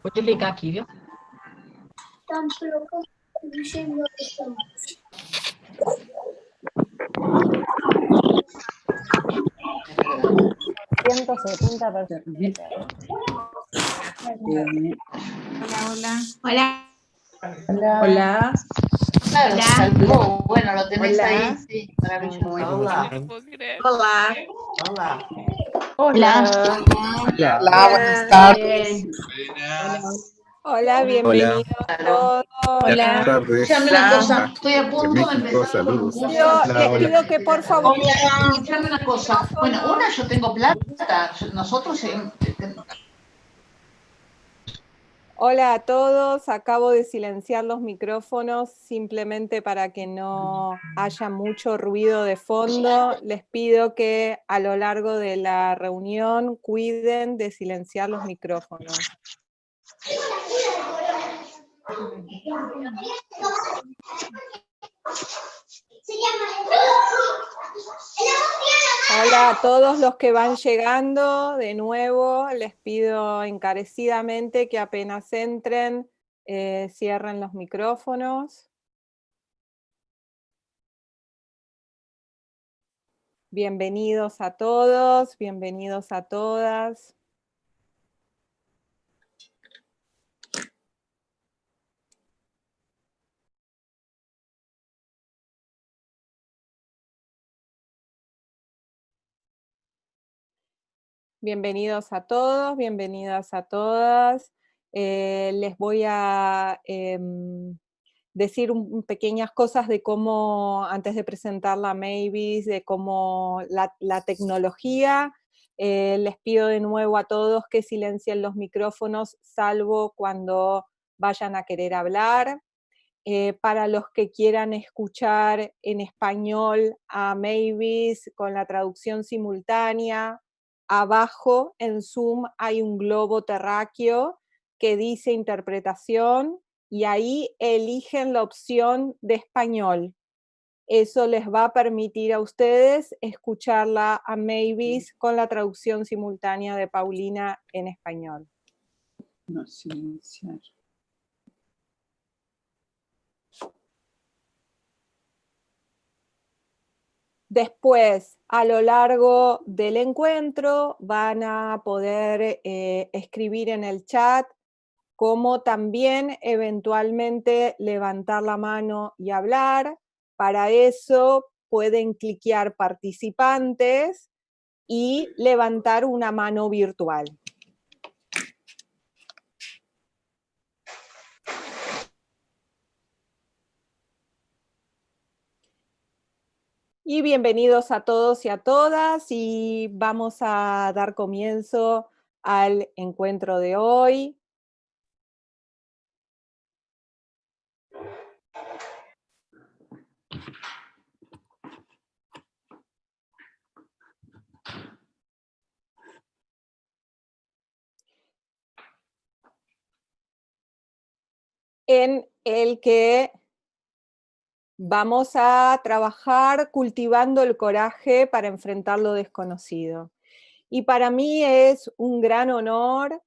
Cultivating. Hola. Hola. Claro, Hola. saludó. Bueno, lo tenés Hola. ahí, sí, maravilloso. Hola. Hola. Hola. Hola. Hola, buenas tardes. Hola, bienvenidos todos. Hola. Buenas tardes. Escuchame una cosa, estoy a punto de México, empezar con un saludos. curso. Les pido que por favor Escuchame una cosa. Bueno, yo tengo plata. Nosotros Hola a todos, acabo de silenciar los micrófonos simplemente para que no haya mucho ruido de fondo. Les pido que a lo largo de la reunión cuiden de silenciar los micrófonos. Hola a todos los que van llegando, de nuevo les pido encarecidamente que apenas entren, cierren los micrófonos. Bienvenidos a todos, bienvenidos a todas. Bienvenidos a todos, bienvenidas a todas. Les voy a decir pequeñas cosas de cómo, antes de presentarla a Mavis, de cómo la tecnología. Les pido de nuevo a todos que silencien los micrófonos, salvo cuando vayan a querer hablar. Para los que quieran escuchar en español a Mavis con la traducción simultánea, abajo en Zoom hay un globo terráqueo que dice interpretación y ahí eligen la opción de español. Eso les va a permitir a ustedes escucharla a Mavis con la traducción simultánea de Paulina en español. No, silenciar. Después, a lo largo del encuentro, van a poder escribir en el chat, como también eventualmente levantar la mano y hablar. Para eso pueden cliquear participantes y levantar una mano virtual. Y bienvenidos a todos y a todas, y vamos a dar comienzo al encuentro de hoy. En el que vamos a trabajar cultivando el coraje para enfrentar lo desconocido. Y para mí es un gran honor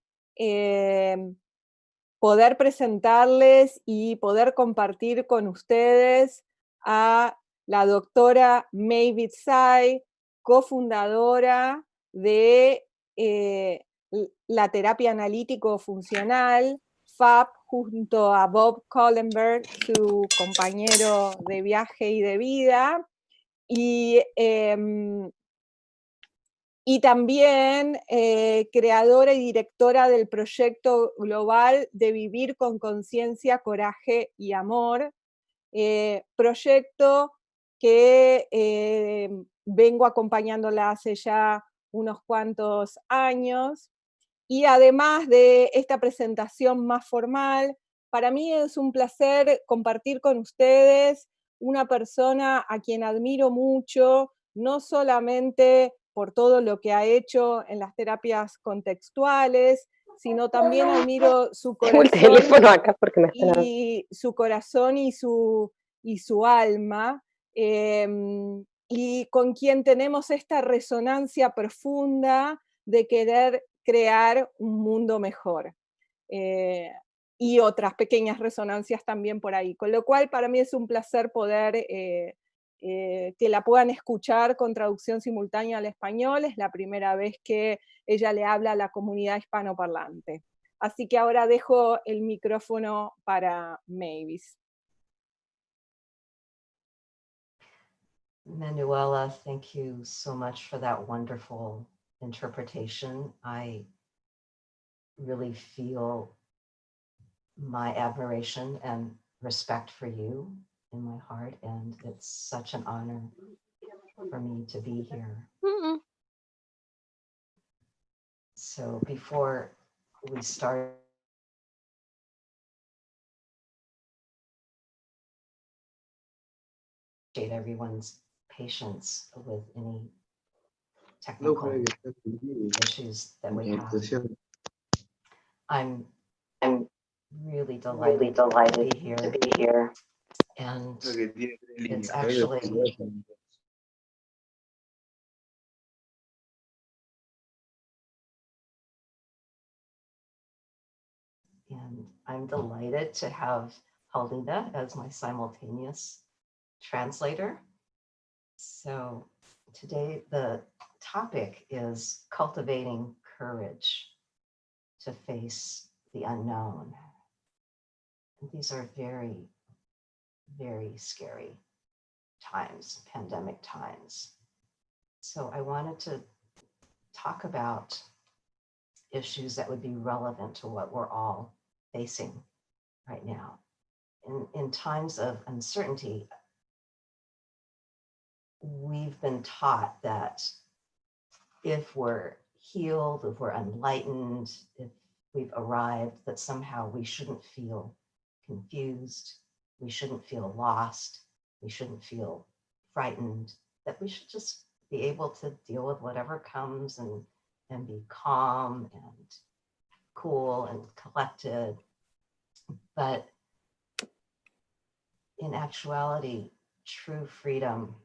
poder presentarles y poder compartir con ustedes a la doctora Mavis Tsai, cofundadora de la terapia analítico-funcional, FAP, junto a Bob Kohlenberg, su compañero de viaje y de vida, y también creadora y directora del proyecto global de Vivir con Conciencia, Coraje y Amor, proyecto que vengo acompañándola hace ya unos cuantos años. Y además de esta presentación más formal, para mí es un placer compartir con ustedes una persona a quien admiro mucho, no solamente por todo lo que ha hecho en las terapias contextuales, sino también admiro su corazón y su corazón y su alma, y con quien tenemos esta resonancia profunda de querer crear un mundo mejor. y otras pequeñas resonancias también por ahí. Con lo cual, para mí es un placer poder que la puedan escuchar con traducción simultánea al español. Es la primera vez que ella le habla a la comunidad hispanoparlante. Así que ahora dejo el micrófono para Mavis. Manuela, thank you so much for that wonderful interpretation. I really feel my admiration and respect for you in my heart, and it's such an honor for me to be here. Mm-mm. So before we start, everyone's patience with any technical issues that we have. I'm really delighted to be here. And it's actually and I'm delighted to have Halina as my simultaneous translator. So today the topic is cultivating courage to face the unknown. And these are very, very scary times, pandemic times. So I wanted to talk about issues that would be relevant to what we're all facing right now. In times of uncertainty, we've been taught that if we're healed, if we're enlightened, if we've arrived, that somehow we shouldn't feel confused, we shouldn't feel lost, we shouldn't feel frightened, that we should just be able to deal with whatever comes and be calm and cool and collected. But in actuality, true freedom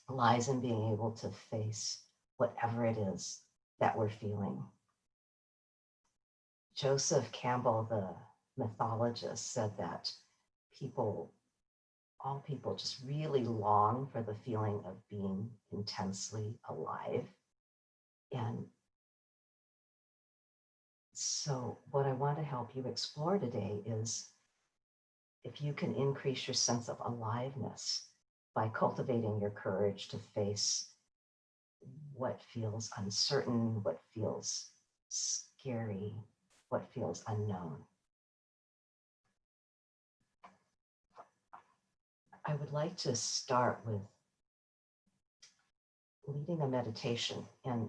lies in being able to face whatever it is that we're feeling. Joseph Campbell, the mythologist, said that all people just really long for the feeling of being intensely alive. And so what I want to help you explore today is if you can increase your sense of aliveness by cultivating your courage to face what feels uncertain, what feels scary, what feels unknown. I would like to start with leading a meditation. And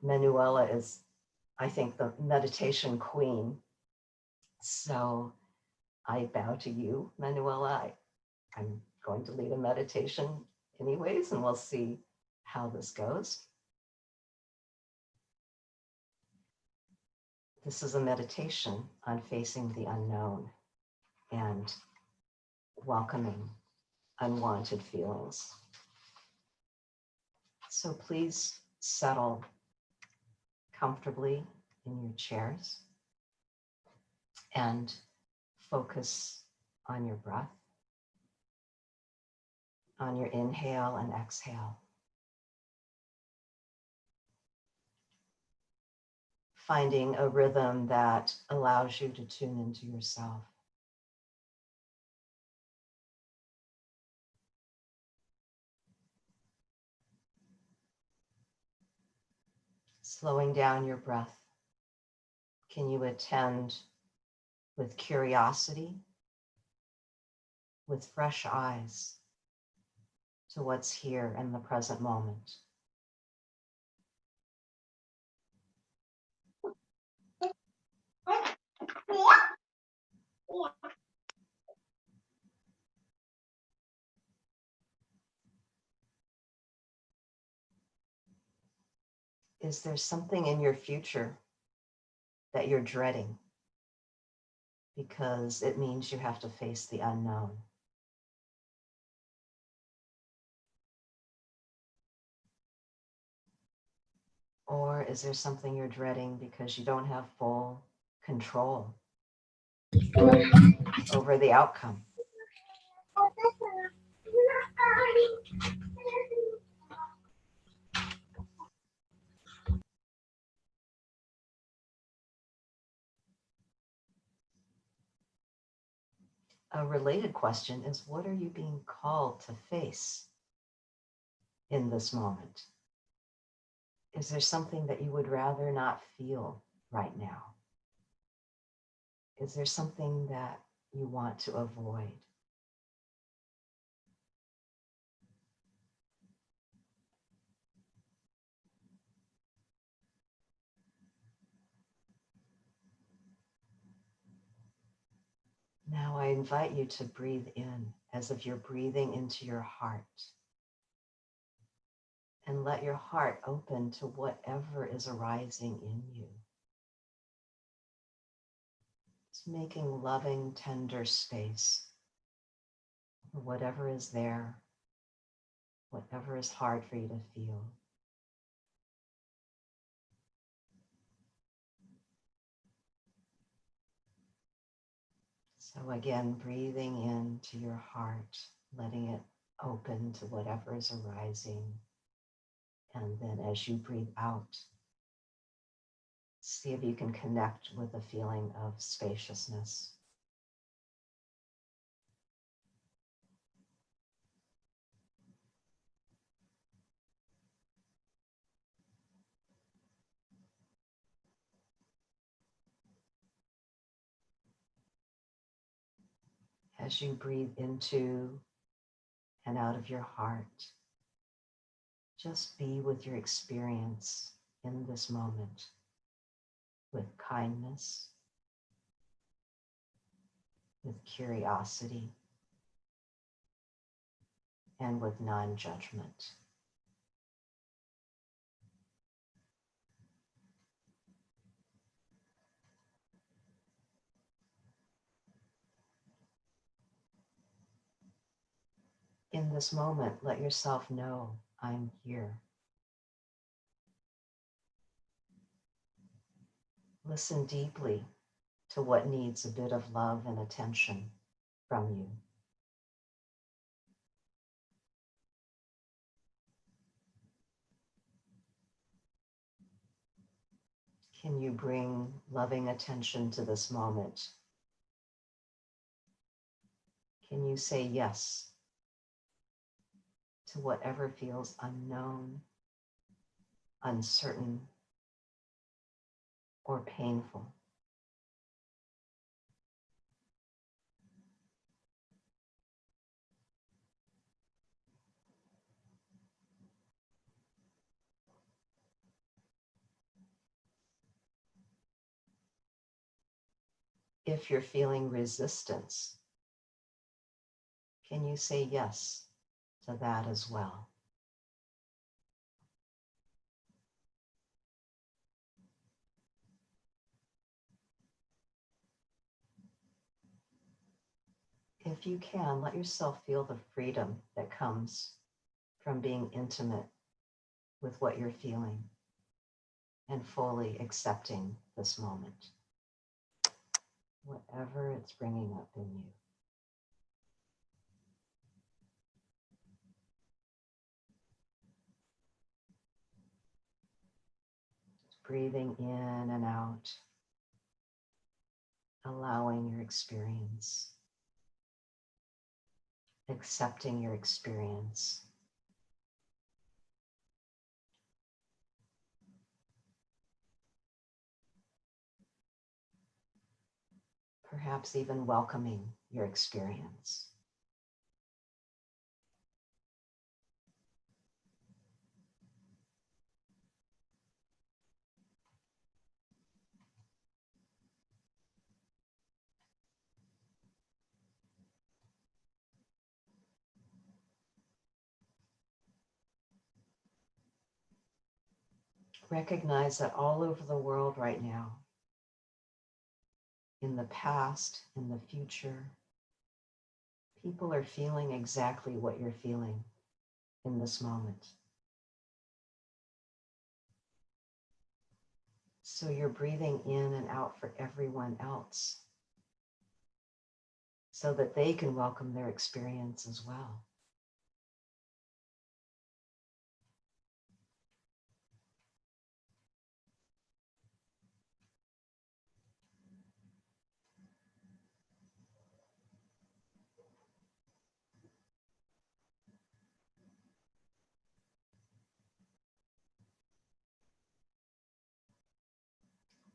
Manuela is, I think, the meditation queen. So I bow to you, Manuela. I'm going to lead a meditation anyways, and we'll see how this goes. This is a meditation on facing the unknown and welcoming unwanted feelings. So please settle comfortably in your chairs and focus on your breath, on your inhale and exhale. Finding a rhythm that allows you to tune into yourself. Slowing down your breath. Can you attend with curiosity, with fresh eyes to what's here in the present moment? Is there something in your future that you're dreading because it means you have to face the unknown? Or is there something you're dreading because you don't have full control over the outcome. A related question is, what are you being called to face in this moment? Is there something that you would rather not feel right now? Is there something that you want to avoid? Now I invite you to breathe in as if you're breathing into your heart. And let your heart open to whatever is arising in you. It's making loving, tender space for whatever is there, whatever is hard for you to feel. So again, breathing into your heart, letting it open to whatever is arising. And then as you breathe out, see if you can connect with a feeling of spaciousness. As you breathe into and out of your heart, just be with your experience in this moment with kindness, with curiosity, and with non-judgment. In this moment, let yourself know, I'm here. Listen deeply to what needs a bit of love and attention from you. Can you bring loving attention to this moment? Can you say yes to whatever feels unknown, uncertain, or painful? If you're feeling resistance, can you say yes to that as well? If you can, let yourself feel the freedom that comes from being intimate with what you're feeling and fully accepting this moment, whatever it's bringing up in you. Just breathing in and out, allowing your experience, accepting your experience. Perhaps even welcoming your experience. Recognize that all over the world right now, in the past, in the future, people are feeling exactly what you're feeling in this moment. So you're breathing in and out for everyone else so that they can welcome their experience as well.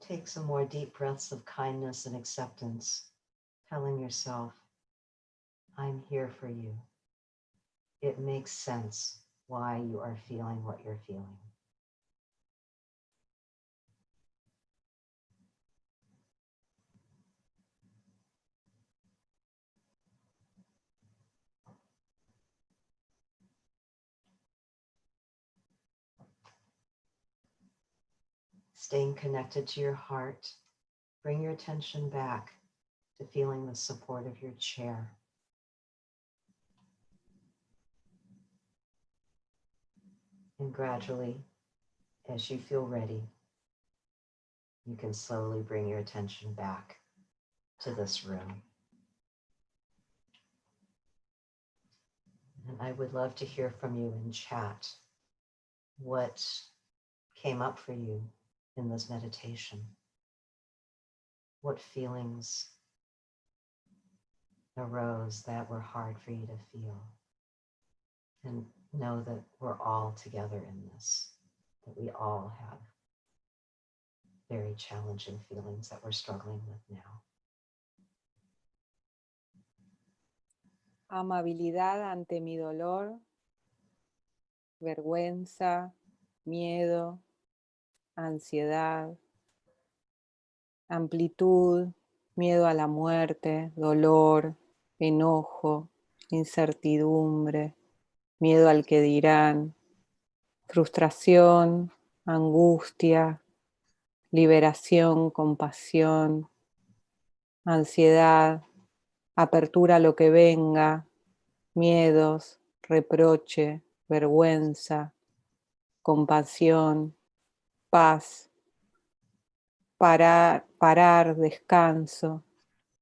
Take some more deep breaths of kindness and acceptance, telling yourself, I'm here for you. It makes sense why you are feeling what you're feeling. Staying connected to your heart, bring your attention back to feeling the support of your chair. And gradually, as you feel ready, you can slowly bring your attention back to this room. And I would love to hear from you in chat. What came up for you in this meditation? What feelings arose that were hard for you to feel? And know that we're all together in this, that we all have very challenging feelings that we're struggling with now. Amabilidad ante mi dolor, vergüenza, miedo, ansiedad, amplitud, miedo a la muerte, dolor, enojo, incertidumbre, miedo al que dirán, frustración, angustia, liberación, compasión, ansiedad, apertura a lo que venga, miedos, reproche, vergüenza, compasión, paz, parar, descanso,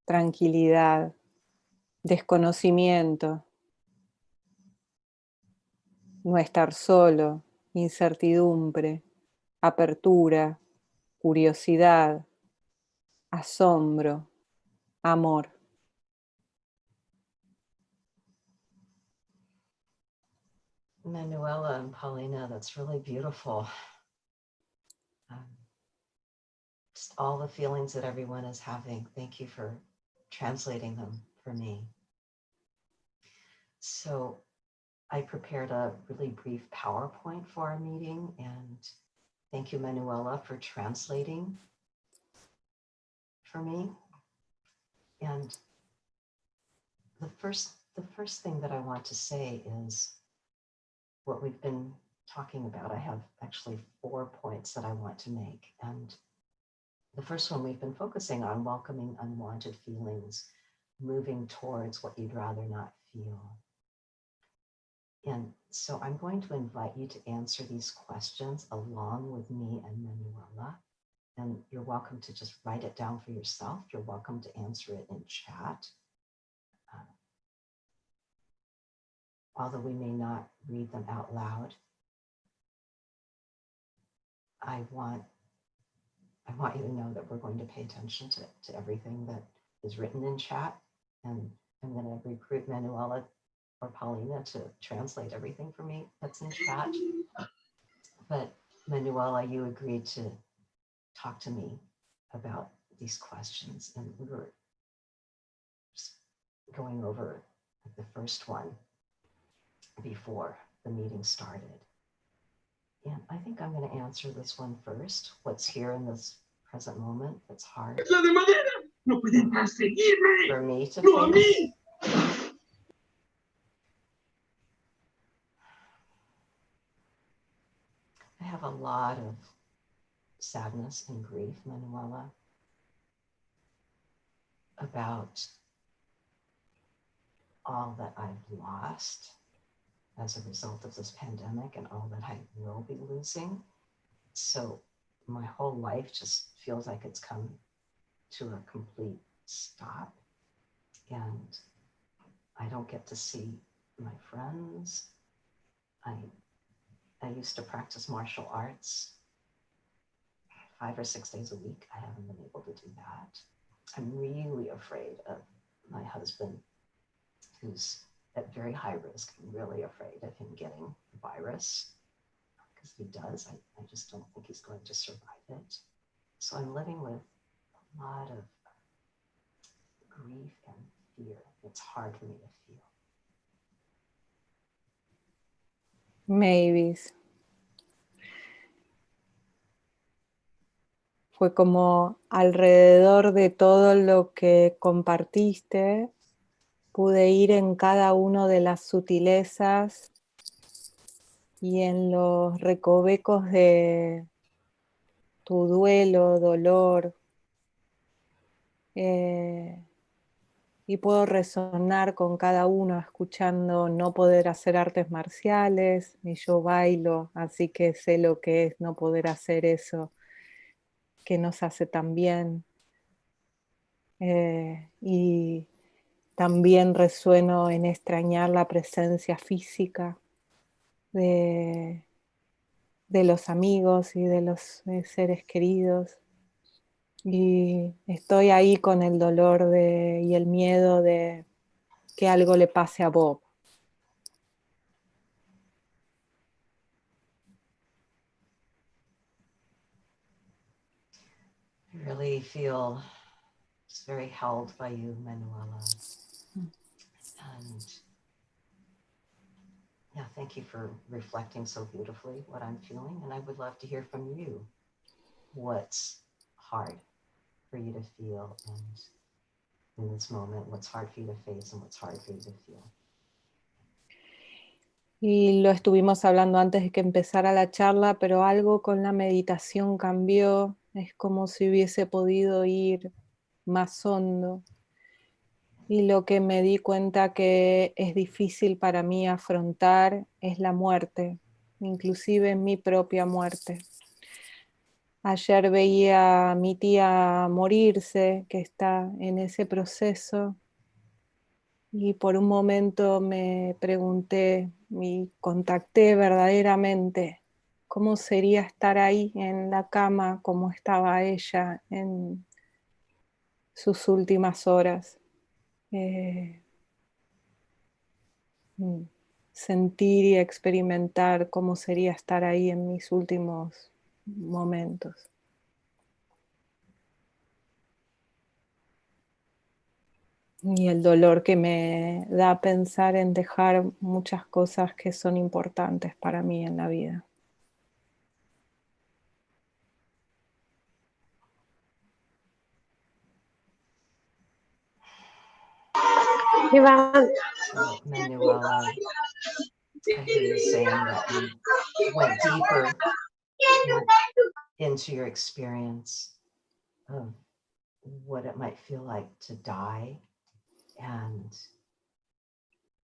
tranquilidad, desconocimiento, no estar solo, incertidumbre, apertura, curiosidad, asombro, amor. Manuela and Paulina, that's really beautiful. Just all the feelings that everyone is having. Thank you for translating them for me. So I prepared a really brief PowerPoint for our meeting, and thank you, Manuela, for translating for me. And the first thing that I want to say is what we've been talking about. I have actually 4 points that I want to make. And the first one, we've been focusing on welcoming unwanted feelings, moving towards what you'd rather not feel. And so I'm going to invite you to answer these questions along with me and Manuela. And you're welcome to just write it down for yourself. You're welcome to answer it in chat. Although we may not read them out loud, I want you to know that we're going to pay attention to everything that is written in chat. And I'm going to recruit Manuela or Paulina to translate everything for me that's in chat. But Manuela, you agreed to talk to me about these questions. And we were just going over the first one before the meeting started. And I think I'm going to answer this one first. What's here in this present moment that's hard for me to face? I have a lot of sadness and grief, Manuela, about all that I've lost as a result of this pandemic and all that I will be losing. So my whole life just feels like it's come to a complete stop. And I don't get to see my friends. I used to practice martial arts 5 or 6 days a week. I haven't been able to do that. I'm really afraid of my husband, who's at very high risk. I'm really afraid of him getting the virus, because if he does, I just don't think he's going to survive it. So I'm living with a lot of grief and fear. It's hard for me to feel. Mavis. Fue como alrededor de todo lo que compartiste, pude ir en cada una de las sutilezas y en los recovecos de tu duelo, dolor, y puedo resonar con cada uno escuchando no poder hacer artes marciales, y yo bailo, así que sé lo que es no poder hacer eso que nos hace tan bien. Y también resueno en extrañar la presencia física de los amigos y de los seres queridos. Y estoy ahí con el dolor y el miedo de que algo le pase a Bob. I really feel just very held by you, Manuela. And yeah, thank you for reflecting so beautifully what I'm feeling. And I would love to hear from you what's hard for you to feel, and in this moment, what's hard for you to face and what's hard for you to feel. Y lo estuvimos hablando antes de que empezara la charla, pero algo con la meditación cambió. Es como si hubiese podido ir más hondo. Y lo que me di cuenta que es difícil para mí afrontar es la muerte, inclusive mi propia muerte. Ayer veía a mi tía morirse, que está en ese proceso, y por un momento me pregunté y contacté verdaderamente cómo sería estar ahí en la cama como estaba ella en sus últimas horas. Sentir y experimentar cómo sería estar ahí en mis últimos momentos. Y el dolor que me da pensar en dejar muchas cosas que son importantes para mí en la vida. So, Manuela, I hear you saying that you went deeper into your experience of what it might feel like to die, and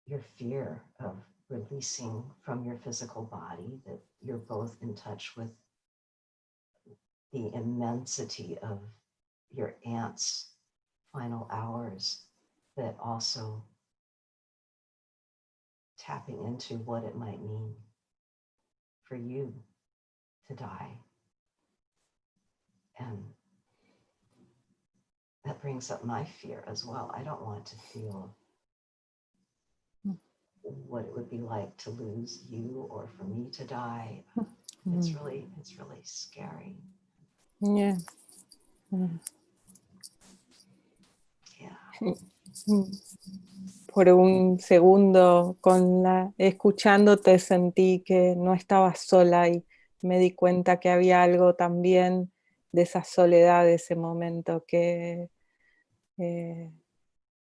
your fear of releasing from your physical body, that you're both in touch with the immensity of your aunt's final hours, but also tapping into what it might mean for you to die. And that brings up my fear as well. I don't want to feel what it would be like to lose you or for me to die. It's really scary. Yeah. Yeah. Por un segundo, escuchándote, sentí que no estaba sola y me di cuenta que había algo también de esa soledad de ese momento que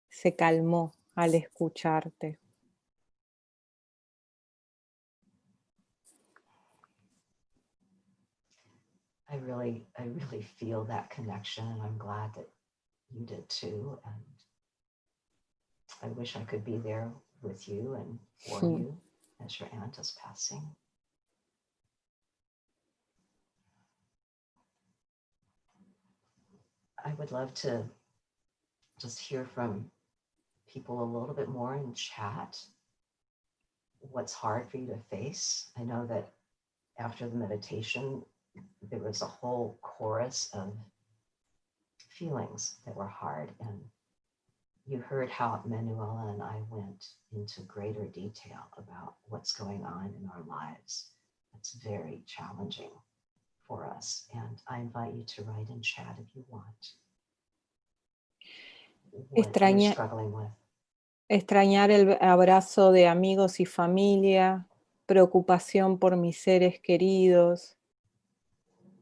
se calmó al escucharte. I really feel that connection, and I'm glad that you did too. And I wish I could be there with you and for you as your aunt is passing. I would love to just hear from people a little bit more in chat. What's hard for you to face? I know that after the meditation, there was a whole chorus of feelings that were hard, and you heard how Manuela and I went into greater detail about what's going on in our lives. It's very challenging for us, and I invite you to write in chat if you want what you're struggling with. Extrañar el abrazo de amigos y familia, preocupación por mis seres queridos,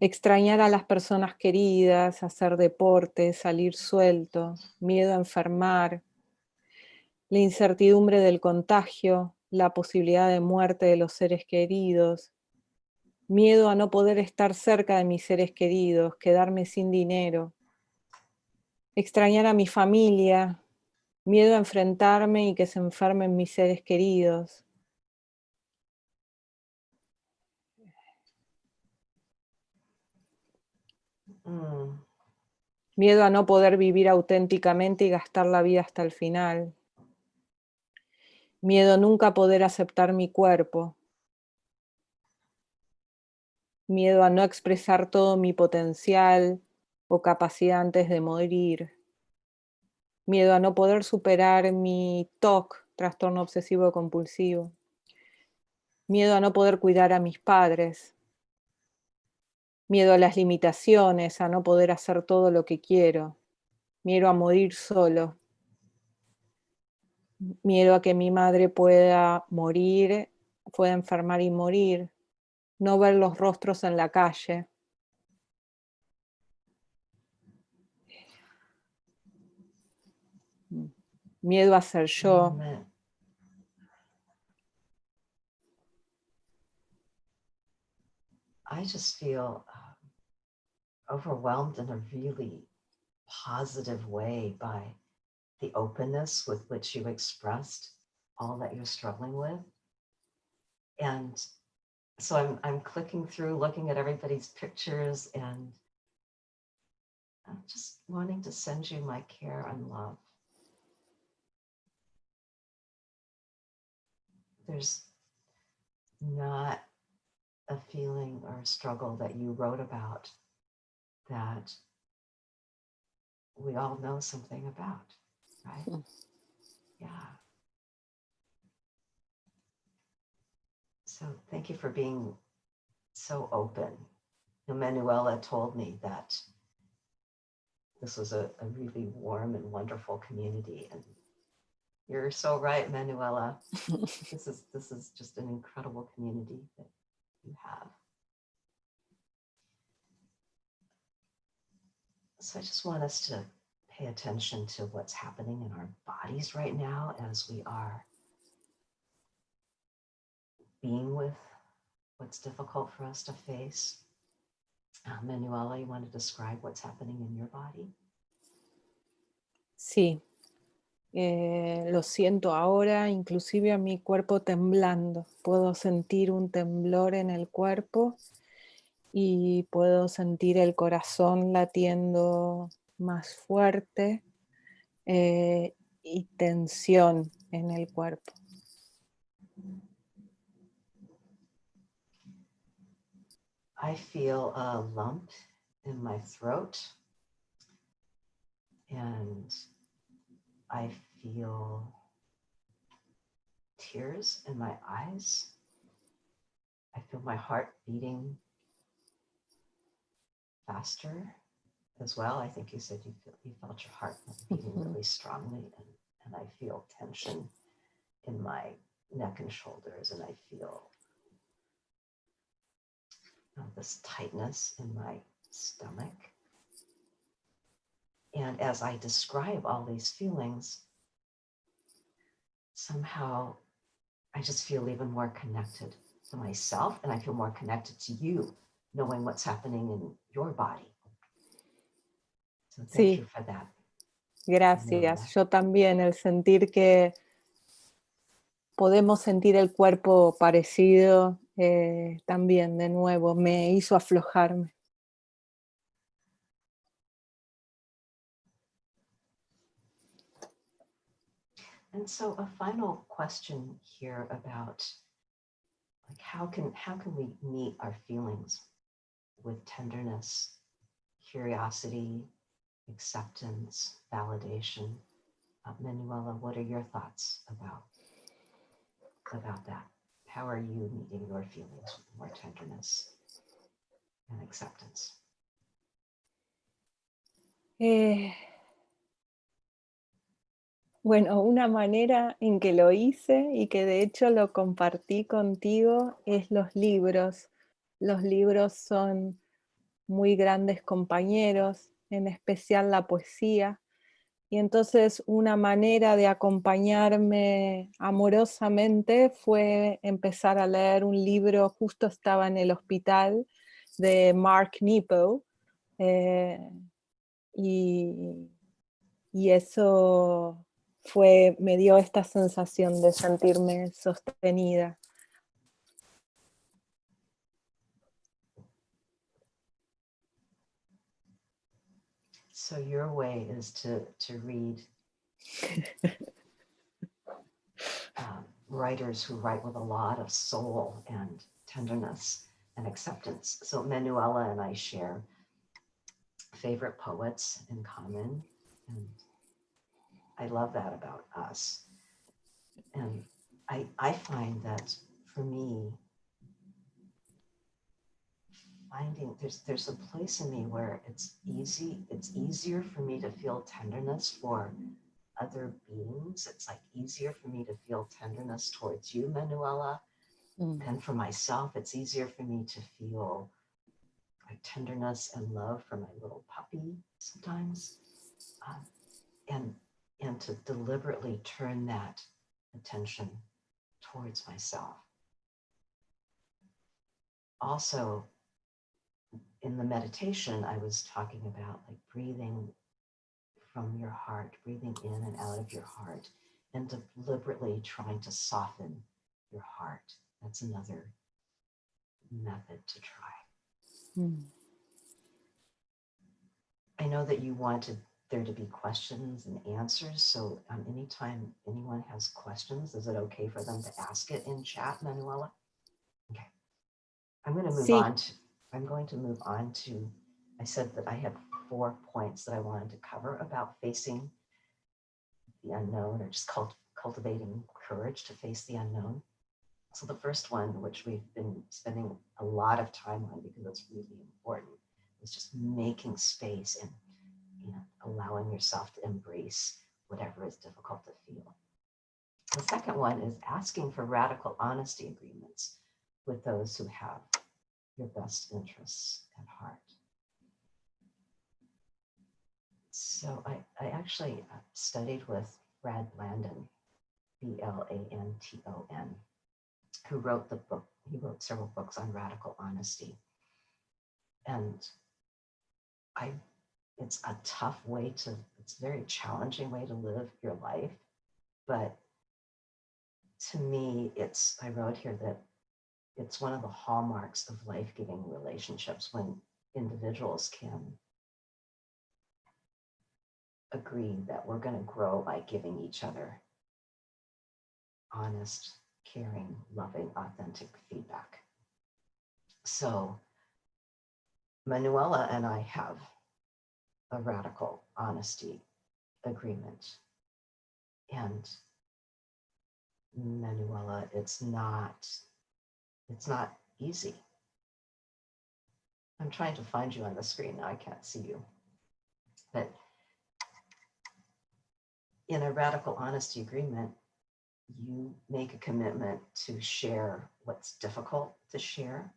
extrañar a las personas queridas, hacer deporte, salir suelto, miedo a enfermar, la incertidumbre del contagio, la posibilidad de muerte de los seres queridos, miedo a no poder estar cerca de mis seres queridos, quedarme sin dinero, extrañar a mi familia, miedo a enfrentarme y que se enfermen mis seres queridos. Miedo a no poder vivir auténticamente y gastar la vida hasta el final. Miedo a nunca poder aceptar mi cuerpo. Miedo a no expresar todo mi potencial o capacidad antes de morir. Miedo a no poder superar mi TOC, trastorno obsesivo compulsivo. Miedo a no poder cuidar a mis padres. Miedo a las limitaciones, a no poder hacer todo lo que quiero. Miedo a morir solo. Miedo a que mi madre pueda morir, pueda enfermar y morir. No ver los rostros en la calle. Miedo a ser yo. I just feel overwhelmed in a really positive way by the openness with which you expressed all that you're struggling with. And so I'm clicking through, looking at everybody's pictures, and I'm just wanting to send you my care and love. There's not a feeling or a struggle that you wrote about that we all know something about, right? Yeah. So thank you for being so open. Manuela told me that this was a really warm and wonderful community, and you're so right, Manuela. This is just an incredible community that you have. So I just want us to pay attention to what's happening in our bodies right now as we are being with what's difficult for us to face. Manuela, you want to describe what's happening in your body? Sí, lo siento ahora, inclusive a mi cuerpo temblando. Puedo sentir un temblor en el cuerpo y puedo sentir el corazón latiendo más fuerte y tensión en el cuerpo. I feel a lump in my throat, and I feel tears in my eyes. I feel my heart beating faster as well. I think you said you felt your heart beating really strongly, and I feel tension in my neck and shoulders, and I feel this tightness in my stomach. And as I describe all these feelings, somehow I just feel even more connected to myself, and I feel more connected to you, knowing what's happening in your body. So thank you for that. Gracias. Yo también, el sentir que podemos sentir el cuerpo parecido, también de nuevo me hizo aflojarme. And so a final question here about like how can we meet our feelings with tenderness, curiosity, acceptance, validation? Manuela, what are your thoughts about that? How are you meeting your feelings with more tenderness and acceptance? Bueno, una manera en que lo hice y que de hecho lo compartí contigo es los libros. Los libros son muy grandes compañeros, en especial la poesía. Y entonces una manera de acompañarme amorosamente fue empezar a leer un libro, justo estaba en el hospital, de Mark Nepo, y eso me dio esta sensación de sentirme sostenida. So your way is to read writers who write with a lot of soul and tenderness and acceptance. So Manuela and I share favorite poets in common, and I love that about us. And I find that for me, finding there's a place in me where it's easier for me to feel tenderness for other beings. It's like easier for me to feel tenderness towards you, Manuela. And for myself, it's easier for me to feel like tenderness and love for my little puppy sometimes. And to deliberately turn that attention towards myself. Also, in the meditation, I was talking about like breathing from your heart, breathing in and out of your heart, and deliberately trying to soften your heart. That's another method to try. I know that you wanted there to be questions and answers, so anytime anyone has questions, is it okay for them to ask it in chat, Manuela? Okay. I'm going to move on to, I said that I had 4 points that I wanted to cover about facing the unknown, or just cultivating courage to face the unknown. So the first one, which we've been spending a lot of time on because it's really important, is just making space and allowing yourself to embrace whatever is difficult to feel. The second one is asking for radical honesty agreements with those who have your best interests at heart. So I actually studied with Brad Blandon, Blanton, who wrote the book. He wrote several books on radical honesty. And it's a tough way it's a very challenging way to live your life. But to me, I wrote here that it's one of the hallmarks of life-giving relationships when individuals can agree that we're going to grow by giving each other honest, caring, loving, authentic feedback. So Manuela and I have a radical honesty agreement. And Manuela, it's not easy. I'm trying to find you on the screen now. I can't see you. But in a radical honesty agreement, you make a commitment to share what's difficult to share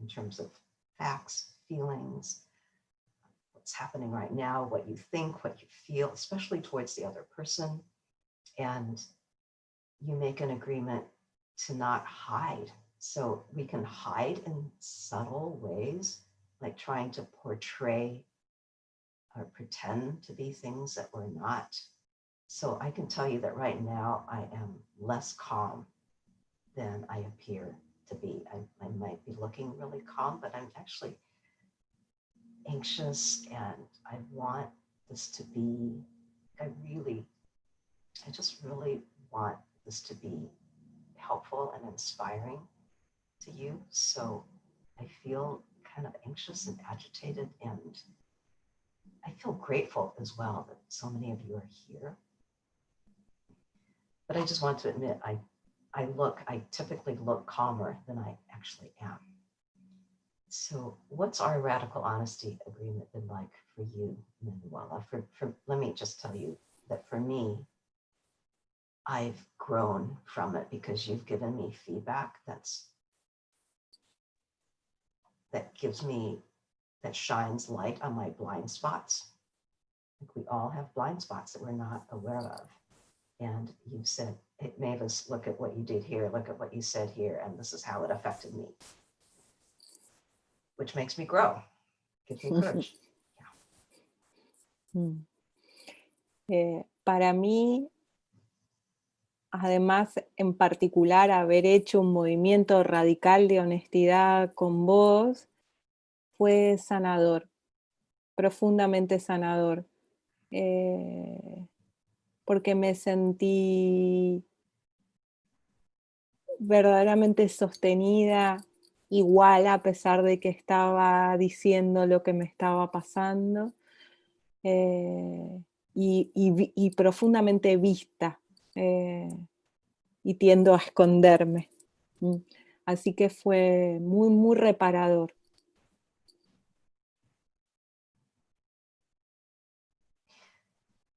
in terms of facts, feelings, what's happening right now, what you think, what you feel, especially towards the other person. And you make an agreement to not hide. So we can hide in subtle ways, like trying to portray or pretend to be things that we're not. So I can tell you that right now I am less calm than I appear to be. I might be looking really calm, but I'm actually anxious, and I want this to be, I just really want this to be helpful and inspiring to you. So I feel kind of anxious and agitated, and I feel grateful as well that so many of you are here. But I just want to admit, I typically look calmer than I actually am. So what's our radical honesty agreement been like for you, Manuela? Let me just tell you that for me, I've grown from it because you've given me feedback that shines light on my blind spots. Like we all have blind spots that we're not aware of. And you've said, hey, Mavis, look at what you did here, look at what you said here, and this is how it affected me. Which makes me grow, gives me courage. Para mí, además, en particular, haber hecho un movimiento radical de honestidad con vos fue sanador, profundamente sanador, porque me sentí verdaderamente sostenida, igual a pesar de que estaba diciendo lo que me estaba pasando, y profundamente vista, y tiendo a esconderme. Así que fue muy, muy reparador.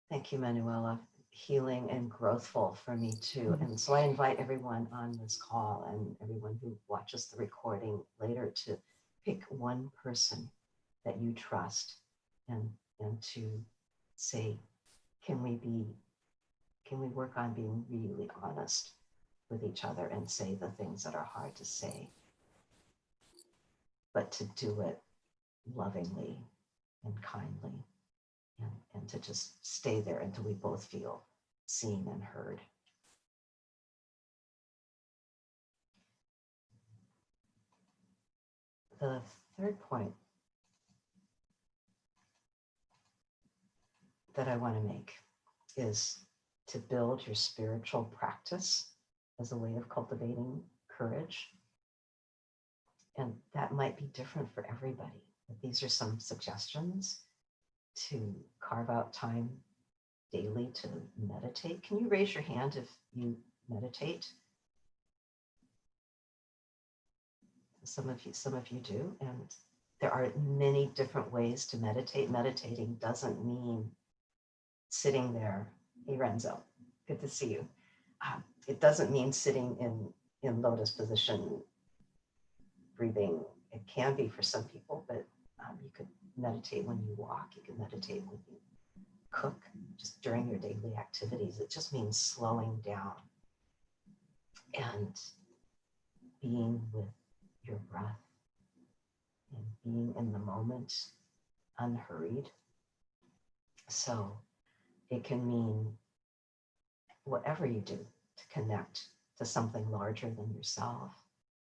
Thank you, Manuela. Healing and growthful for me too. And so I invite everyone on this call and everyone who watches the recording later to pick one person that you trust and to say, can we work on being really honest with each other and say the things that are hard to say, but to do it lovingly and kindly, and to just stay there until we both feel seen and heard. The third point that I want to make is to build your spiritual practice as a way of cultivating courage. And that might be different for everybody. But these are some suggestions to carve out time daily to meditate. Can you raise your hand if you meditate? Some of you do, and there are many different ways to meditate. Meditating doesn't mean sitting there. Hey, Renzo, good to see you. It doesn't mean sitting in lotus position, breathing. It can be for some people, but you could meditate when you walk. You can meditate when you cook, just during your daily activities. It just means slowing down and being with your breath and being in the moment, unhurried. So it can mean whatever you do to connect to something larger than yourself,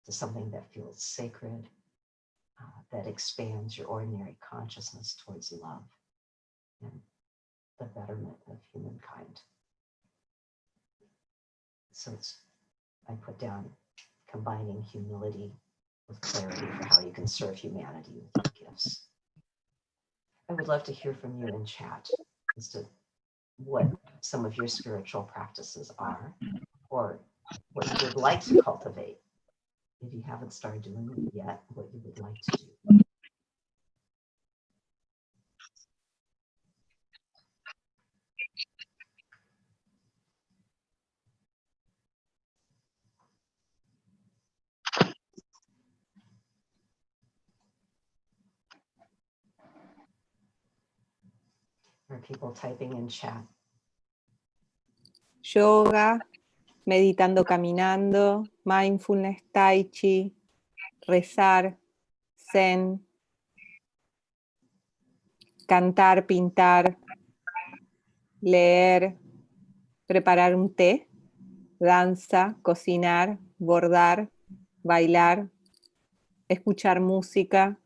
to something that feels sacred, that expands your ordinary consciousness towards love and the betterment of humankind. So I put down combining humility with clarity for how you can serve humanity with your gifts. I would love to hear from you in chat as to what some of your spiritual practices are, or what you would like to cultivate. If you haven't started doing it yet, what you would like to do. Are people typing in chat? Yoga, meditando caminando, mindfulness, tai chi, rezar, zen, cantar, pintar, leer, preparar un té, danza, cocinar, bordar, bailar, escuchar música,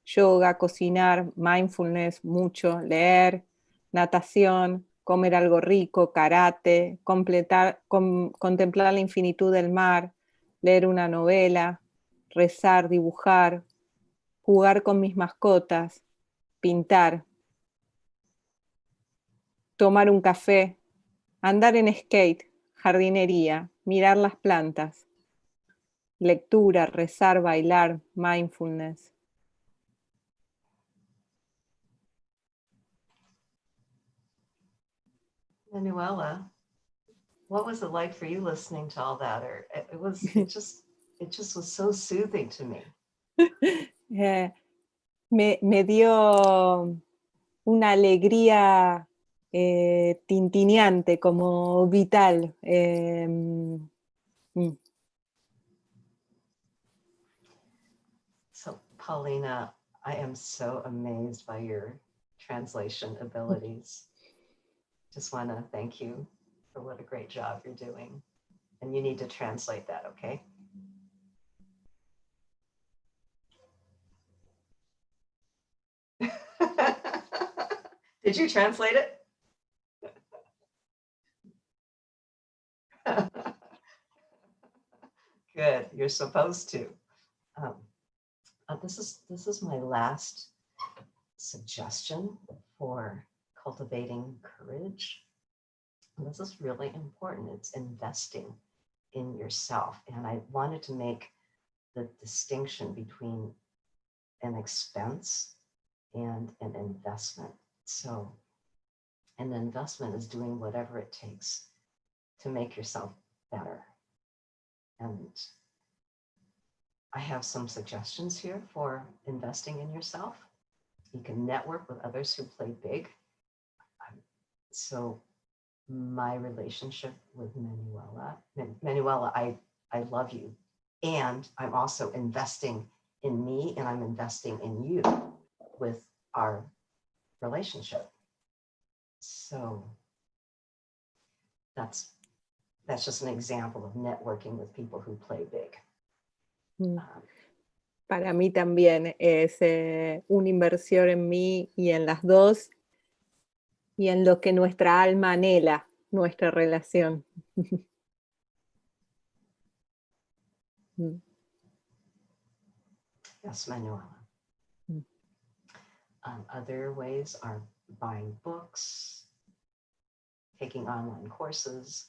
yoga, cocinar, mindfulness, mucho, leer, natación, comer algo rico, karate, contemplar la infinitud del mar, leer una novela, rezar, dibujar, jugar con mis mascotas, pintar, tomar un café, andar en skate, jardinería, mirar las plantas, lectura, rezar, bailar, mindfulness. Manuela, what was it like for you listening to all that? Or it just was so soothing to me. Me dio una alegría tintineante, como vital. So, Paulina, I am so amazed by your translation abilities. Just want to thank you for what a great job you're doing. And you need to translate that, okay? Did you translate it? Good, you're supposed to. This is my last suggestion for cultivating courage. And this is really important. It's investing in yourself. And I wanted to make the distinction between an expense and an investment. So an investment is doing whatever it takes to make yourself better. And I have some suggestions here for investing in yourself. You can network with others who play big. So my relationship with Manuela, I love you. And I'm also investing in me, and I'm investing in you with our relationship. So that's just an example of networking with people who play big. Para mí también es una inversión en mí y en las dos, y en lo que nuestra alma anhela, nuestra relación. Yes, Manuela. Other ways are buying books, taking online courses,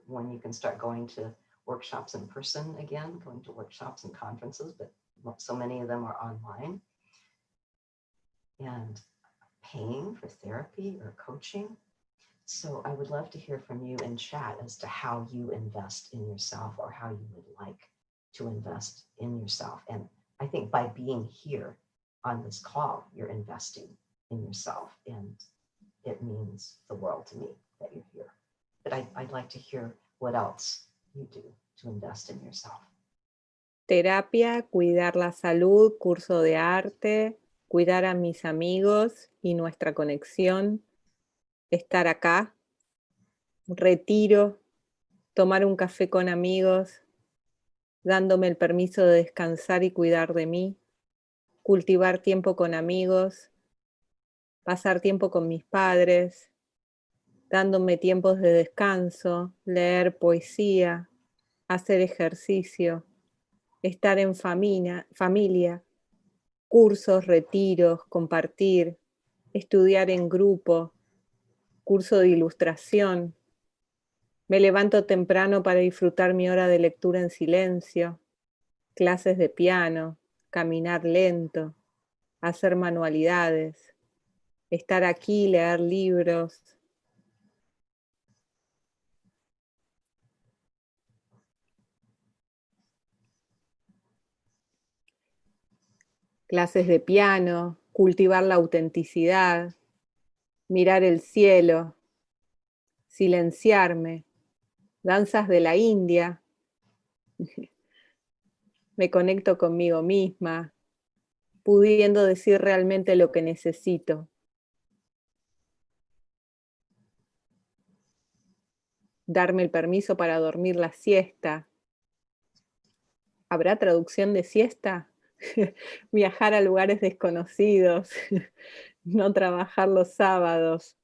when you can start going to workshops in person again, going to workshops and conferences, but so many of them are online. And paying for therapy or coaching. So I would love to hear from you in chat as to how you invest in yourself, or how you would like to invest in yourself. And I think by being here on this call, you're investing in yourself, and it means the world to me that you're here. But I'd like to hear what else you do to invest in yourself. Terapia, cuidar la salud, curso de arte, cuidar a mis amigos y nuestra conexión, estar acá, retiro, tomar un café con amigos, dándome el permiso de descansar y cuidar de mí, cultivar tiempo con amigos, pasar tiempo con mis padres, dándome tiempos de descanso, leer poesía, hacer ejercicio, estar en familia, cursos, retiros, compartir, estudiar en grupo, curso de ilustración. Me levanto temprano para disfrutar mi hora de lectura en silencio, clases de piano, caminar lento, hacer manualidades, estar aquí, leer libros. Clases de piano, cultivar la autenticidad, mirar el cielo, silenciarme, danzas de la India. Me conecto conmigo misma, pudiendo decir realmente lo que necesito. Darme el permiso para dormir la siesta. ¿Habrá traducción de siesta? Viajar a lugares desconocidos, no trabajar los sábados,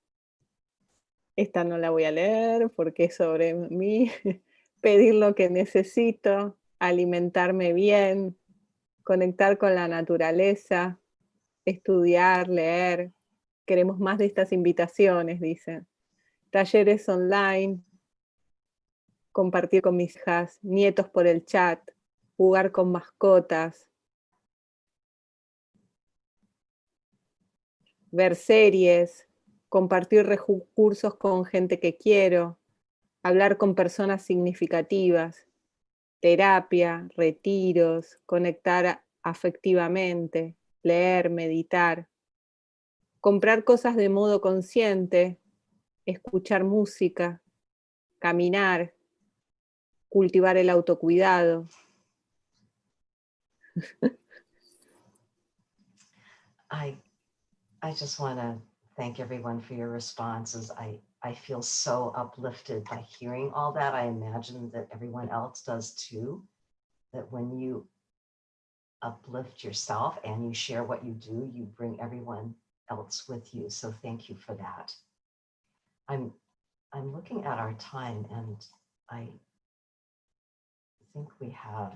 Esta no la voy a leer porque es sobre mí. Pedir lo que necesito, alimentarme bien, conectar con la naturaleza, estudiar, leer. Queremos más de estas invitaciones, dicen. Talleres online, compartir con mis hijas, nietos por el chat, jugar con mascotas, ver series, compartir recursos con gente que quiero, hablar con personas significativas, terapia, retiros, conectar afectivamente, leer, meditar, comprar cosas de modo consciente, escuchar música, caminar, cultivar el autocuidado. I just want to thank everyone for your responses. I feel so uplifted by hearing all that. I imagine that everyone else does too, that when you uplift yourself and you share what you do, you bring everyone else with you. So thank you for that. I'm looking at our time, and I think we have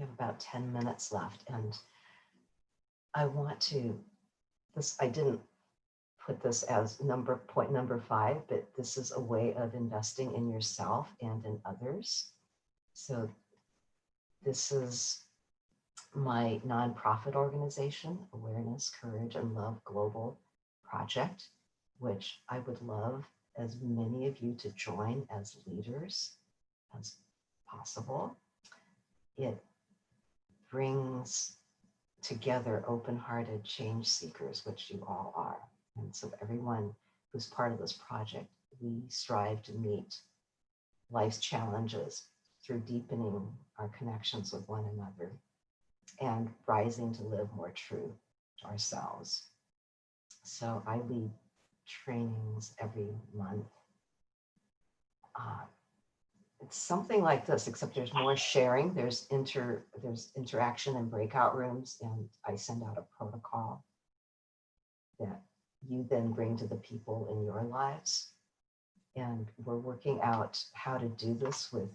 about 10 minutes left, and I want to, I didn't put this as point number 5, but this is a way of investing in yourself and in others. So this is my nonprofit organization, Awareness, Courage, and Love Global Project, which I would love as many of you to join as leaders as possible. It brings together open-hearted change seekers, which you all are. And so everyone who's part of this project, we strive to meet life's challenges through deepening our connections with one another and rising to live more true to ourselves. So I lead trainings every month. It's something like this, except there's more sharing. There's interaction in breakout rooms, and I send out a protocol that you then bring to the people in your lives. And we're working out how to do this with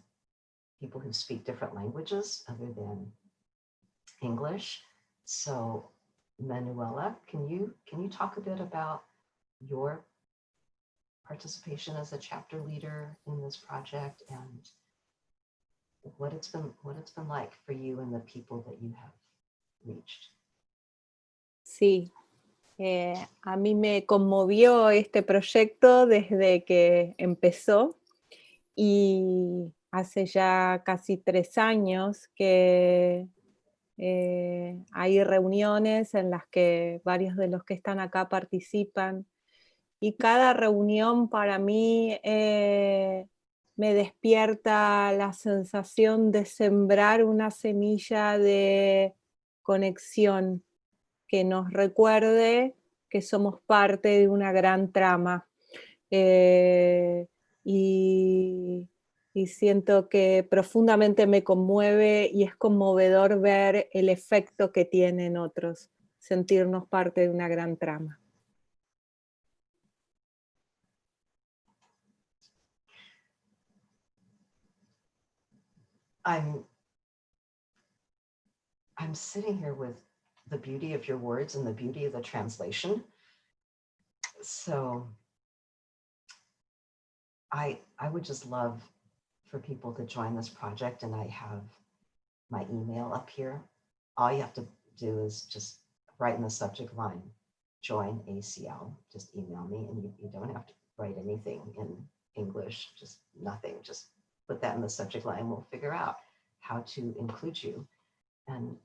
people who speak different languages other than English. So Manuela, can you talk a bit about your participation as a chapter leader in this project and what it's been like for you and the people that you have reached? Sí, a mí me conmovió este proyecto desde que empezó y hace ya casi 3 años que hay reuniones en las que varios de los que están acá participan, y cada reunión para mí me despierta la sensación de sembrar una semilla de conexión que nos recuerde que somos parte de una gran trama. Y siento que profundamente me conmueve y es conmovedor ver el efecto que tiene en otros, sentirnos parte de una gran trama. I'm sitting here with the beauty of your words and the beauty of the translation. So I would just love for people to join this project, and I have my email up here. All you have to do is just write in the subject line, join ACL. Just email me, and you don't have to write anything in English, just nothing. Just put that in the subject line. We'll figure out how to include you. And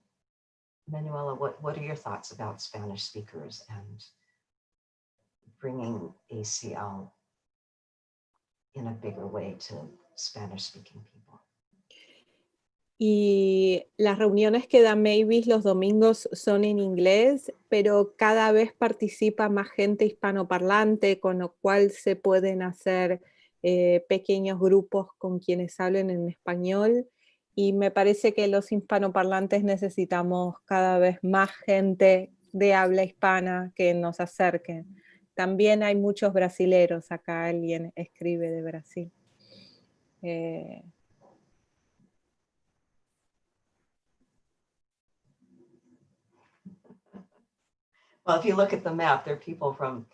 Manuela, what are your thoughts about Spanish speakers and bringing ACL in a bigger way to Spanish-speaking people? Y las reuniones que da Mavis los domingos son en inglés, pero cada vez participa más gente hispanoparlante, con lo cual se pueden hacer pequeños grupos con quienes hablen en español. Y me parece que los hispanoparlantes necesitamos cada vez más gente de habla hispana que nos acerquen. También hay muchos brasileros, acá alguien escribe de Brasil. Well, if you look at the map, there are people from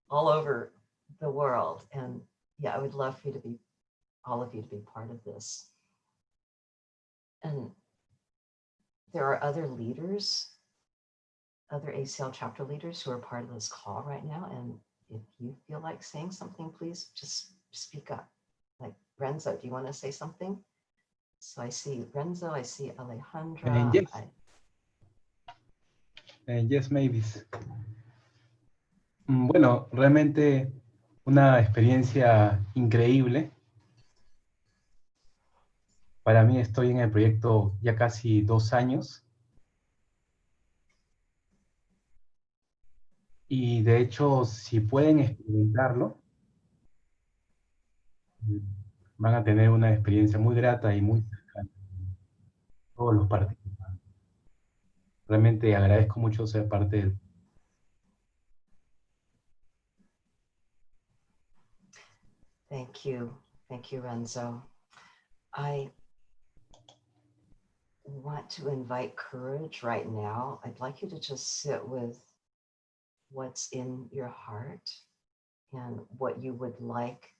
all over the world. And yeah, I would love for you to be, all of you to be part of this. And there are other leaders, other ACL chapter leaders who are part of this call right now. And if you feel like saying something, please just speak up. Like Renzo, do you want to say something? So I see Renzo, I see Alejandra. Yes, Mavis. Bueno, realmente una experiencia increíble. Para mí estoy en el proyecto ya casi 2 años. Y de hecho, si pueden experimentarlo, van a tener una experiencia muy grata y muy cercana. Todos los participantes. Realmente agradezco mucho ser parte del... Thank you, Renzo. I want to invite courage right now. I'd like you to just sit with what's in your heart and what you would like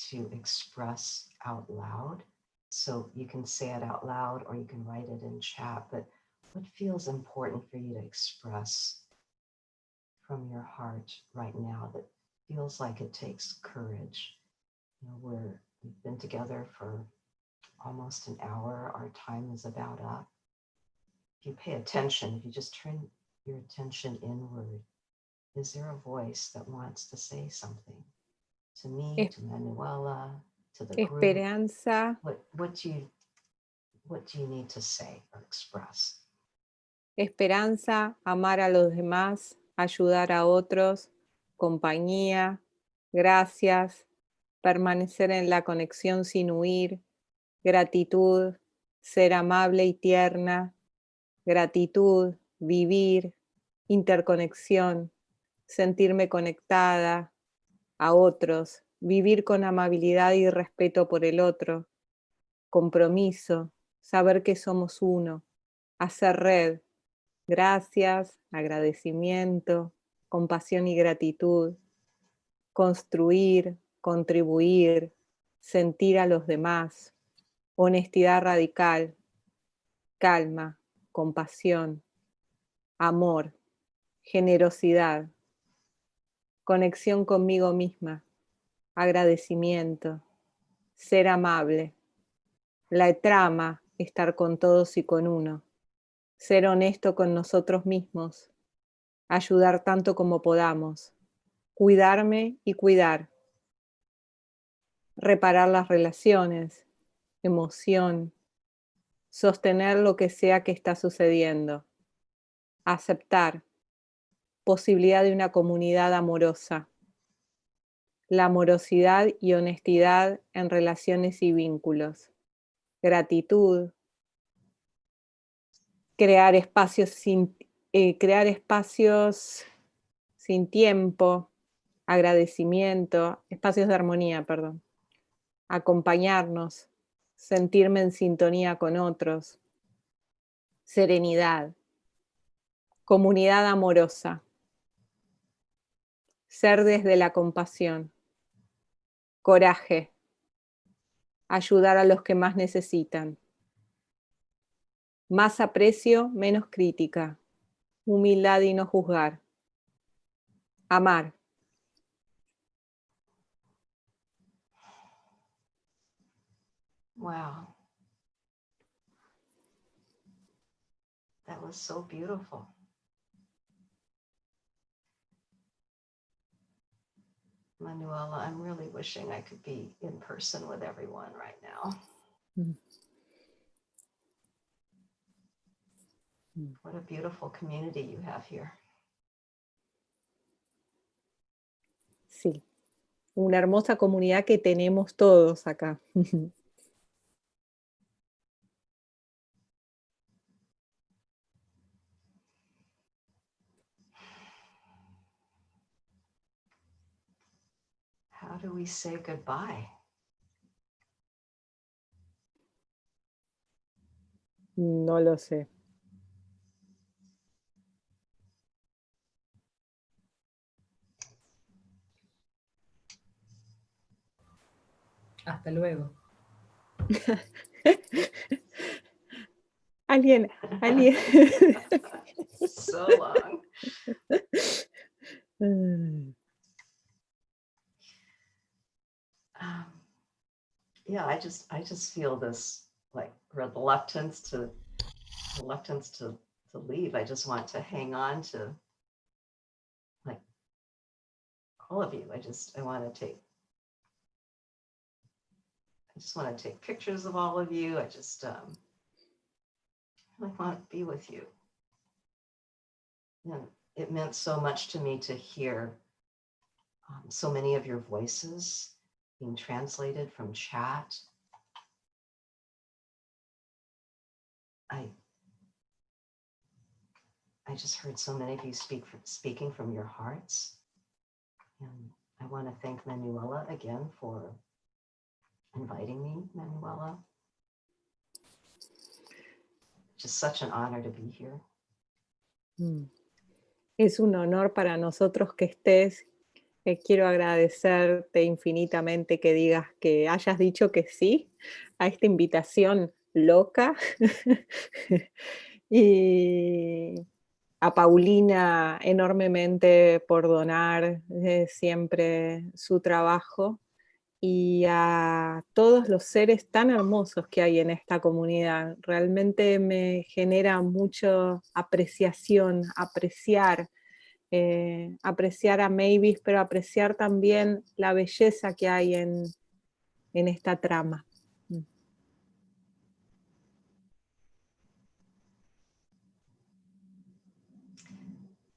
to express out loud. So you can say it out loud or you can write it in chat, but what feels important for you to express from your heart right now that feels like it takes courage? You know, we've been together for almost an hour. Our time is about up. If you pay attention, if you just turn your attention inward, is there a voice that wants to say something to me, to Manuela, to the group? Esperanza. What do you need to say or express? Esperanza, amar a los demás, ayudar a otros, compañía, gracias, permanecer en la conexión sin huir, gratitud, ser amable y tierna, gratitud, vivir, interconexión, sentirme conectada a otros, vivir con amabilidad y respeto por el otro, compromiso, saber que somos uno, hacer red, gracias, agradecimiento, compasión y gratitud, construir, contribuir, sentir a los demás, honestidad radical, calma, compasión, amor, generosidad, conexión conmigo misma, agradecimiento, ser amable, la trama, estar con todos y con uno, ser honesto con nosotros mismos, ayudar tanto como podamos, cuidarme y cuidar, reparar las relaciones, emoción, sostener lo que sea que está sucediendo, aceptar, posibilidad de una comunidad amorosa, la amorosidad y honestidad en relaciones y vínculos, gratitud, crear espacios sin tiempo, agradecimiento, espacios de armonía, perdón, acompañarnos, sentirme en sintonía con otros, serenidad, comunidad amorosa, ser desde la compasión, coraje, ayudar a los que más necesitan, más aprecio, menos crítica, humildad y no juzgar, amar. Wow. That was so beautiful. Manuela, I'm really wishing I could be in person with everyone right now. What a beautiful community you have here. Sí, una hermosa comunidad que tenemos todos acá. how do we say goodbye? No lo sé. Hasta luego. Alguien. So long. Yeah, I just feel this like reluctance to leave. I just want to hang on to like all of you. I just want to take pictures of all of you. I just really want to be with you. And it meant so much to me to hear so many of your voices being translated from chat. I just heard so many of you speaking from your hearts. And I want to thank Manuela again for inviting me, Manuela. Just such an honor to be here. Es un honor para nosotros que estés. Quiero agradecerte infinitamente que hayas dicho que sí a esta invitación loca. Y a Paulina enormemente por donar siempre su trabajo, y a todos los seres tan hermosos que hay en esta comunidad. Realmente me genera mucho apreciación, apreciar a Mavis, pero apreciar también la belleza que hay en esta trama.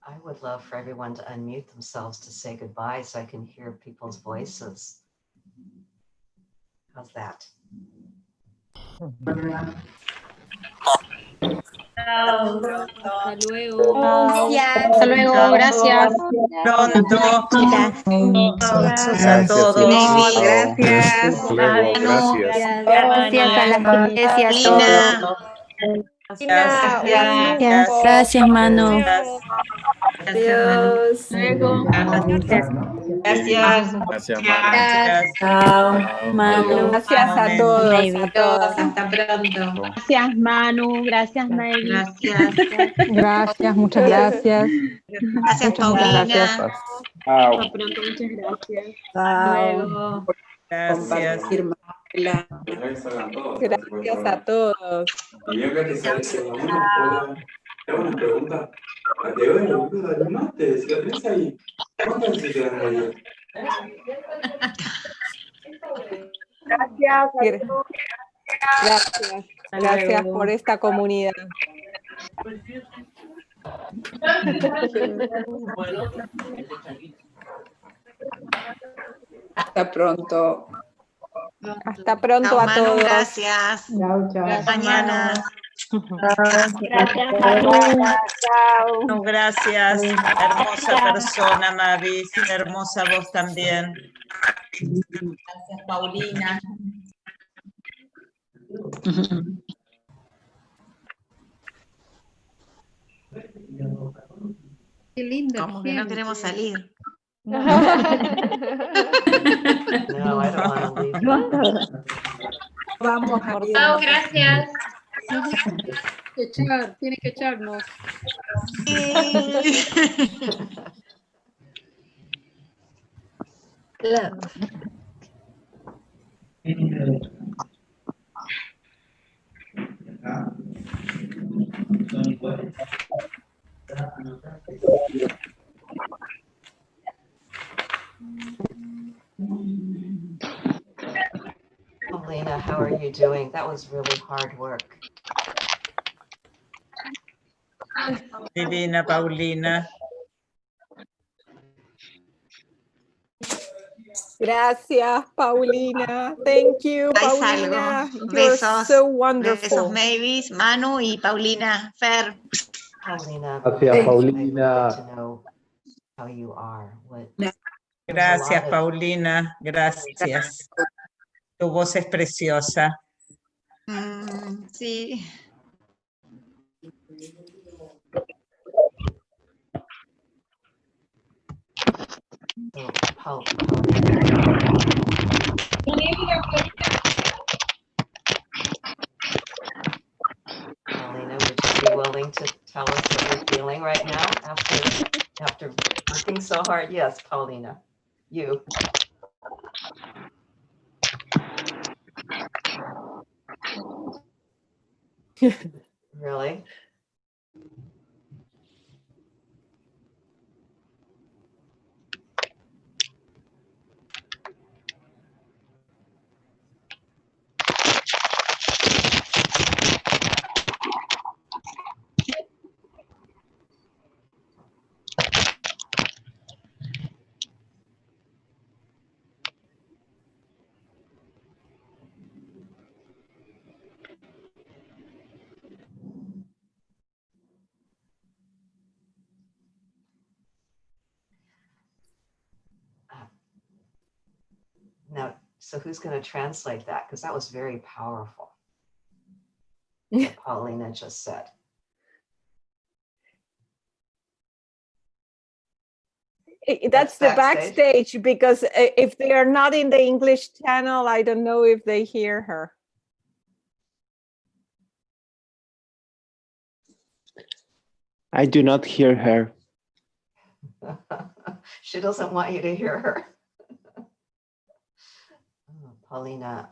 I would love for everyone to unmute themselves to say goodbye so I can hear people's voices. How's that? Hasta luego. Hasta luego, gracias. Pronto. Gracias a todos. Gracias. Gracias a las tres y a todos. Gracias, Manu. Adiós. Luego. Gracias. Chao, Manu. Gracias a todos, a todas. Hasta pronto. Gracias, Manu. Gracias, Mavis. Gracias, muchas gracias. Gracias, Paulina. Hasta pronto, muchas gracias. Luego. Gracias. Gracias a todos. Y yo creo que se una pregunta. ¿Te voy a la búsqueda del mate? Si la tenés ahí, ¿cuántas veces te van a morir? Gracias por esta comunidad. Hasta pronto. Hasta pronto a todos. Gracias. Mañana. Gracias, Manu. No, gracias. Hermosa persona, Mavis. Hermosa voz también. Gracias, Paulina. Qué lindo. Como que no queremos salir. No, I don't want to leave. Vamos a Chao, gracias. Tiene que echarnos. Paulina, how are you doing? That was really hard work. Divina Paulina. Gracias, Paulina. Thank you, Ahí Paulina. salgo. You're Besos. so Besos, wonderful. Mavis, Manu y Paulina. Fer. Paulina, Gracias, I Paulina. would like to know how you are. Gracias, Paulina. Gracias. Tu voz es preciosa. Sí. So, Paulina, would you be willing to tell us what you're feeling right now after working so hard? Yes, Paulina, you. Really? Now, so who's going to translate that? Because that was very powerful, what Paulina just said. That's the backstage, because if they are not in the English channel, I don't know if they hear her. I do not hear her. She doesn't want you to hear her. Paulina,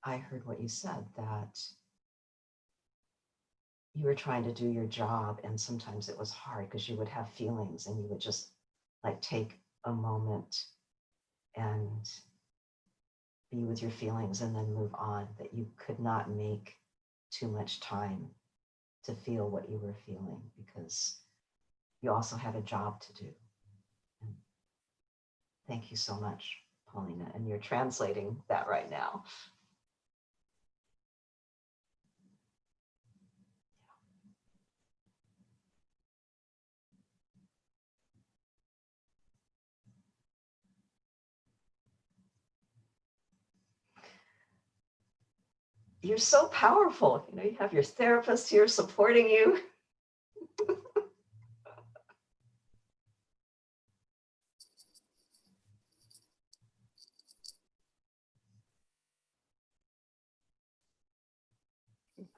I heard what you said, that you were trying to do your job, and sometimes it was hard because you would have feelings and you would just like take a moment and be with your feelings and then move on, that you could not make too much time to feel what you were feeling because you also had a job to do. And thank you so much, Paulina, and you're translating that right now. You're so powerful. You know, you have your therapist here supporting you.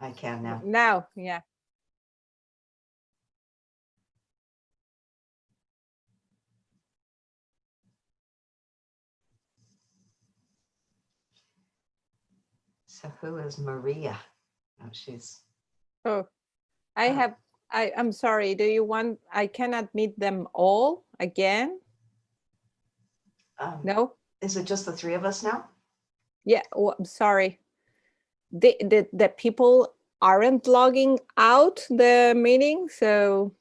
I can now. Now, yeah. So who is Maria? Oh, she's. Oh, I'm sorry. Do you want, I cannot meet them all again? No? Is it just the three of us now? Yeah, well, I'm sorry. The people aren't logging out the meeting, so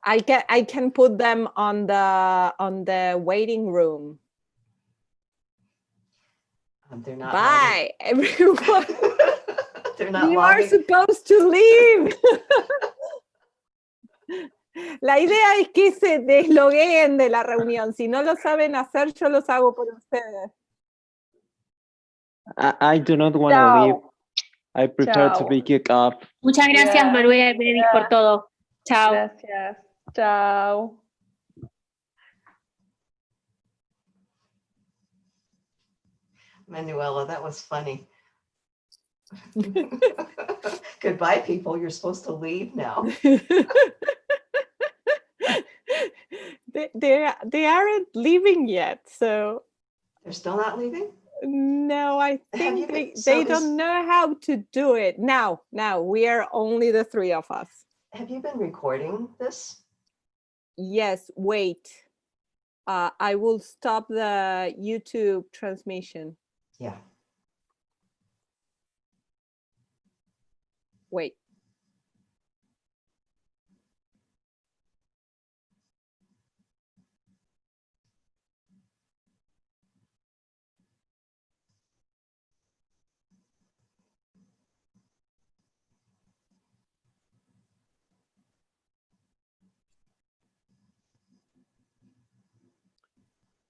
I can put them on the waiting room. They're not. Bye, everyone. They're not. You are supposed to leave. La idea es que se deslogueen de la reunión. Si no lo saben hacer, yo los hago por ustedes. I do not want to leave. I prefer to be kicked off. Muchas gracias, María y Mavis, por todo. Chao. Gracias. Chao. Manuela, that was funny. Goodbye, people. You're supposed to leave now. They aren't leaving yet, so. They're still not leaving? No, I think they don't know how to do it. Now, we are only the three of us. Have you been recording this? Yes, wait. I will stop the YouTube transmission. Yeah. Wait.